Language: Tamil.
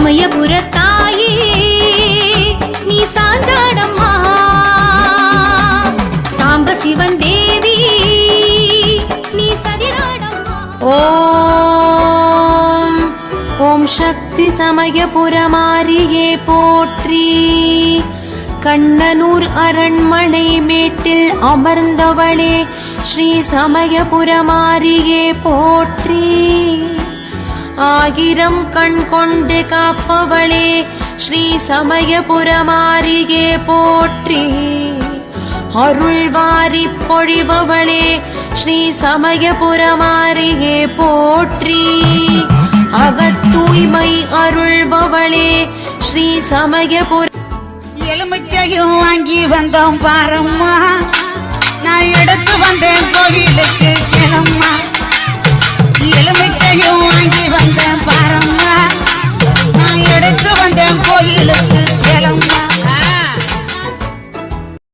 சமயபுரத்தாயே நீ சாஞ்சாடம்மா சாம்ப சிவன் தேவி நீ சதிராடம்மா. ஓம் ஓம் சக்தி சமயபுரமாரியே போற்றி. கண்ணனூர் அரண்மனை மேட்டில் அமர்ந்தவளே ஸ்ரீ சமயபுரமாரியே போற்றி. ஆயிரம் கண் கொண்டு காப்பவளே ஸ்ரீ சமயபுரமாரியே போற்றி. அருள்வாரி பொழிபவளே ஸ்ரீ சமயபுரமாரியே போற்றி. அகத்தூய்மை அருள்பவளே ஸ்ரீ சமயபுர. எலுமிச்சையும் வாங்கி வந்தோம் பாரம்மா, நான் எடுத்து வந்தேன் கோயிலுக்கு கிளம்மா.